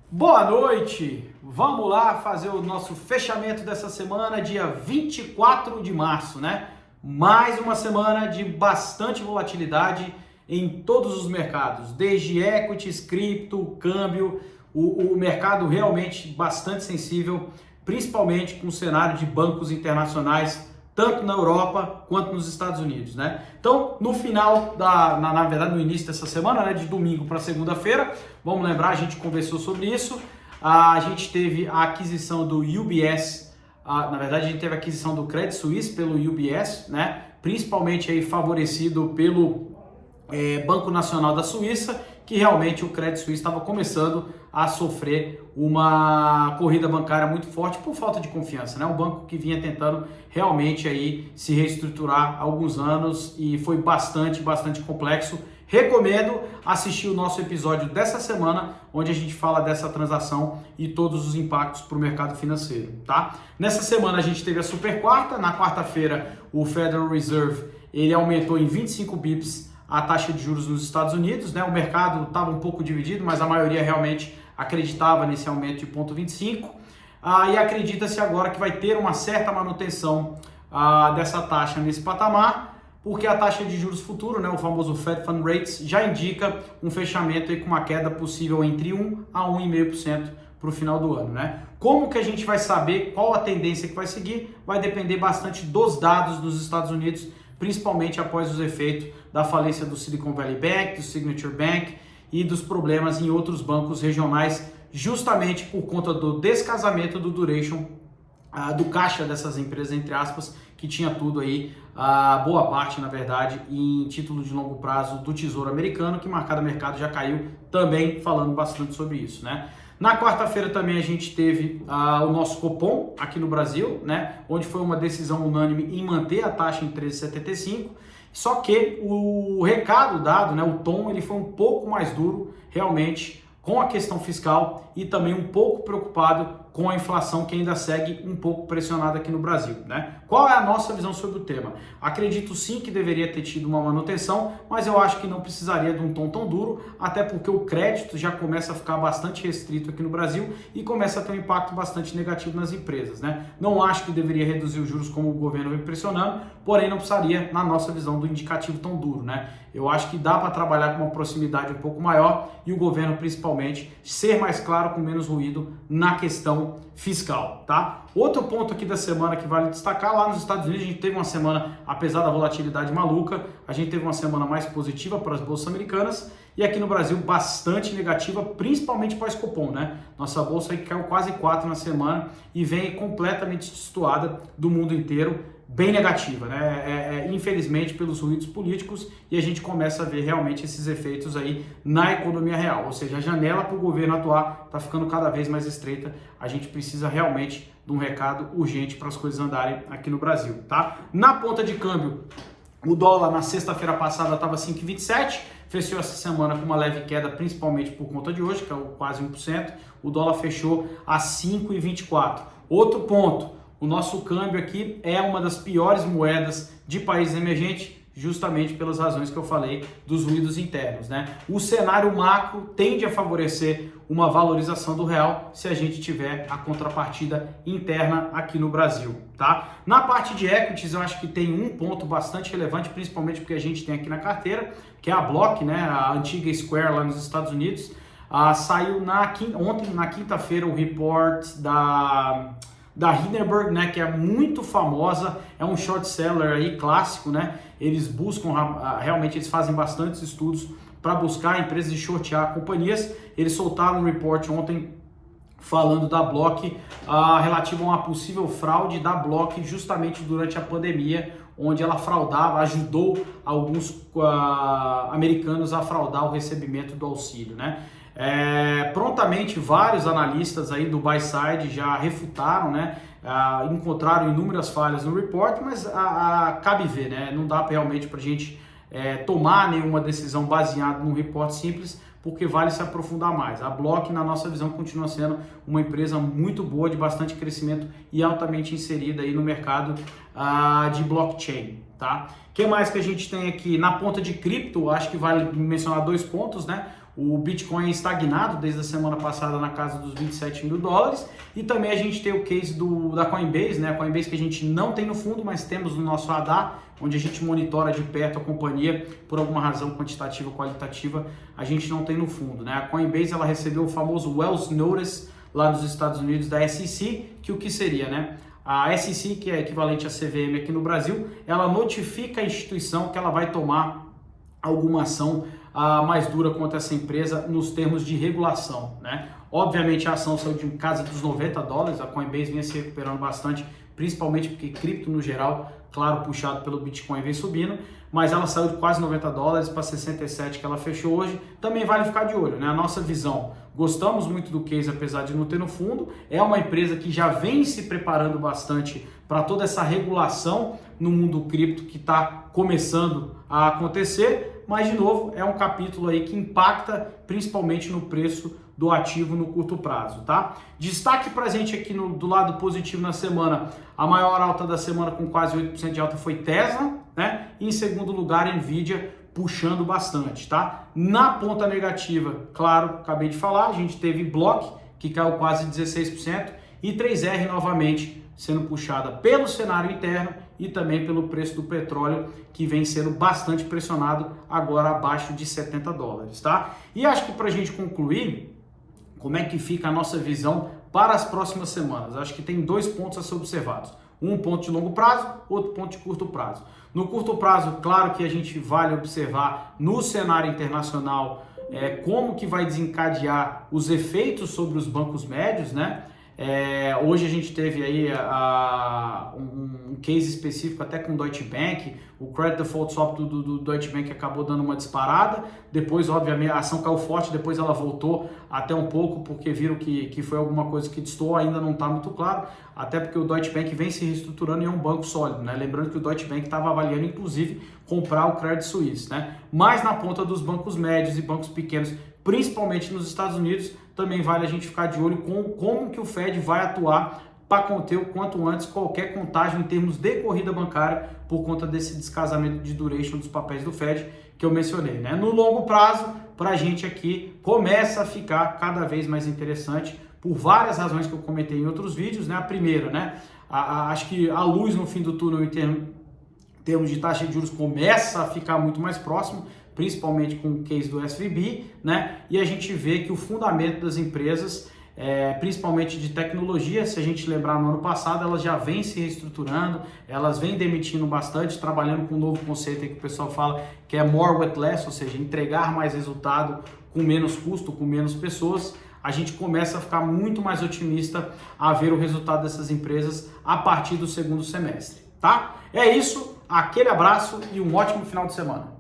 Boa noite! Vamos lá fazer o nosso fechamento dessa semana, dia 24 de março, né? Mais uma semana de bastante volatilidade em todos os mercados, desde equities, cripto, câmbio, o mercado realmente bastante sensível, principalmente com o cenário de bancos internacionais, tanto na Europa quanto nos Estados Unidos, né? Então, no final na verdade, no início dessa semana, né, de domingo para segunda-feira, vamos lembrar, a gente conversou sobre isso, a gente teve a aquisição do UBS, na verdade, a gente teve a aquisição do Credit Suisse pelo UBS, né? Principalmente aí favorecido pelo Banco Nacional da Suíça, que realmente o Credit Suisse estava começando a sofrer uma corrida bancária muito forte por falta de confiança, né? Um banco que vinha tentando realmente aí se reestruturar há alguns anos e foi bastante complexo. Recomendo assistir o nosso episódio dessa semana, onde a gente fala dessa transação e todos os impactos para o mercado financeiro, tá? Nessa semana a gente teve a super quarta, na quarta-feira o Federal Reserve ele aumentou em 25 bips a taxa de juros nos Estados Unidos, né? O mercado estava um pouco dividido, mas a maioria realmente acreditava nesse aumento de 0,25 e acredita-se agora que vai ter uma certa manutenção dessa taxa nesse patamar, porque a taxa de juros futuro, né, o famoso Fed Fund Rates, já indica um fechamento aí com uma queda possível entre 1 a 1,5% para o final do ano, né? Como que a gente vai saber qual a tendência que vai seguir? Vai depender bastante dos dados dos Estados Unidos, principalmente após os efeitos da falência do Silicon Valley Bank, do Signature Bank e dos problemas em outros bancos regionais, justamente por conta do descasamento do duration, do caixa dessas empresas, entre aspas, que tinha tudo aí, boa parte, na verdade, em título de longo prazo do Tesouro Americano, que marcado mercado já caiu também, falando bastante sobre isso, né? Na quarta-feira também a gente teve o nosso Copom aqui no Brasil, né, onde foi uma decisão unânime em manter a taxa em 13,75, só que o recado dado, né, o tom, ele foi um pouco mais duro realmente com a questão fiscal e também um pouco preocupado com a inflação que ainda segue um pouco pressionada aqui no Brasil, né? Qual é a nossa visão sobre o tema? Acredito sim que deveria ter tido uma manutenção, mas eu acho que não precisaria de um tom tão duro, até porque o crédito já começa a ficar bastante restrito aqui no Brasil e começa a ter um impacto bastante negativo nas empresas, né? Não acho que deveria reduzir os juros como o governo vem pressionando, porém não precisaria, na nossa visão, do indicativo tão duro, né? Eu acho que dá para trabalhar com uma proximidade um pouco maior e o governo, principalmente, ser mais claro, com menos ruído na questão fiscal, tá? Outro ponto aqui da semana que vale destacar, lá nos Estados Unidos a gente teve uma semana, apesar da volatilidade maluca, a gente teve uma semana mais positiva para as bolsas americanas e aqui no Brasil bastante negativa, principalmente para o Copom, né? Nossa bolsa aí caiu quase 4 na semana e vem completamente destoada do mundo inteiro, bem negativa, né? Infelizmente pelos ruídos políticos, e a gente começa a ver realmente esses efeitos aí na economia real, ou seja, a janela para o governo atuar está ficando cada vez mais estreita. A gente precisa realmente de um recado urgente para as coisas andarem aqui no Brasil, tá? Na ponta de câmbio, o dólar na sexta-feira passada estava 5,27, fechou essa semana com uma leve queda, principalmente por conta de hoje, que é quase 1%, o dólar fechou a 5,24. Outro ponto, o nosso câmbio aqui é uma das piores moedas de países emergentes, justamente pelas razões que eu falei dos ruídos internos, né? O cenário macro tende a favorecer uma valorização do real se a gente tiver a contrapartida interna aqui no Brasil, tá? Na parte de equities, eu acho que tem um ponto bastante relevante, principalmente porque a gente tem aqui na carteira, que é a Block, né? A antiga Square lá nos Estados Unidos. Saiu ontem, na quinta-feira, o report da Hindenburg, né, que é muito famosa, é um short seller aí clássico, né? Eles buscam, realmente eles fazem bastantes estudos para buscar empresas de shortear companhias. Eles soltaram um report ontem falando da Block, relativo a uma possível fraude da Block justamente durante a pandemia, onde ela fraudava, ajudou alguns americanos a fraudar o recebimento do auxílio, né? Prontamente vários analistas aí do buy side já refutaram, né? Encontraram inúmeras falhas no report, mas cabe ver, né? Não dá realmente para a gente tomar nenhuma decisão baseada num report simples, porque vale se aprofundar mais. A Block, na nossa visão, continua sendo uma empresa muito boa, de bastante crescimento e altamente inserida aí no mercado de blockchain, tá? O que mais que a gente tem aqui? Na ponta de cripto, acho que vale mencionar dois pontos, né? O Bitcoin é estagnado desde a semana passada na casa dos 27 mil dólares. E também a gente tem o case da Coinbase, né? A Coinbase que a gente não tem no fundo, mas temos no nosso radar, onde a gente monitora de perto a companhia por alguma razão quantitativa ou qualitativa, a gente não tem no fundo, né? A Coinbase ela recebeu o famoso Wells Notice lá nos Estados Unidos da SEC, que o que seria, né? A SEC, que é equivalente à CVM aqui no Brasil, ela notifica a instituição que ela vai tomar alguma ação mais dura contra essa empresa nos termos de regulação, né? Obviamente a ação saiu de casa dos 90 dólares, a Coinbase vinha se recuperando bastante, principalmente porque cripto no geral, claro, puxado pelo Bitcoin vem subindo, mas ela saiu de quase 90 dólares para 67 que ela fechou hoje. Também vale ficar de olho, né? A nossa visão, gostamos muito do case, apesar de não ter no fundo, é uma empresa que já vem se preparando bastante para toda essa regulação no mundo cripto que está começando a acontecer, mas de novo é um capítulo aí que impacta principalmente no preço do ativo no curto prazo, tá? Destaque pra gente aqui do lado positivo na semana, a maior alta da semana com quase 8% de alta foi Tesla, né? E em segundo lugar, Nvidia puxando bastante, tá? Na ponta negativa, claro, acabei de falar, a gente teve Block, que caiu quase 16%, e 3R novamente sendo puxada pelo cenário interno e também pelo preço do petróleo, que vem sendo bastante pressionado agora abaixo de 70 dólares, tá? E acho que pra gente concluir, como é que fica a nossa visão para as próximas semanas? Acho que tem dois pontos a ser observados. Um ponto de longo prazo, outro ponto de curto prazo. No curto prazo, claro que a gente vale observar no cenário internacional como que vai desencadear os efeitos sobre os bancos médios, né? Hoje a gente teve aí um case específico até com o Deutsche Bank, o Credit Default Swap do Deutsche Bank acabou dando uma disparada, depois obviamente a ação caiu forte, depois ela voltou até um pouco porque viram que foi alguma coisa que destoou, ainda não está muito claro, até porque o Deutsche Bank vem se reestruturando e é um banco sólido, né? Lembrando que o Deutsche Bank estava avaliando inclusive comprar o Credit Suisse, né? Mas na ponta dos bancos médios e bancos pequenos, principalmente nos Estados Unidos, também vale a gente ficar de olho com como que o Fed vai atuar para conter o quanto antes qualquer contágio em termos de corrida bancária por conta desse descasamento de duration dos papéis do Fed que eu mencionei, né? No longo prazo, para a gente aqui, começa a ficar cada vez mais interessante por várias razões que eu comentei em outros vídeos, né? A primeira, né? Acho que a luz no fim do túnel em termos de taxa de juros começa a ficar muito mais próximo, principalmente com o case do SVB, né? E a gente vê que o fundamento das empresas, principalmente de tecnologia, se a gente lembrar no ano passado, elas já vêm se reestruturando, elas vêm demitindo bastante, trabalhando com um novo conceito aí que o pessoal fala que é more with less, ou seja, entregar mais resultado com menos custo, com menos pessoas. A gente começa a ficar muito mais otimista a ver o resultado dessas empresas a partir do segundo semestre, tá? É isso, aquele abraço e um ótimo final de semana.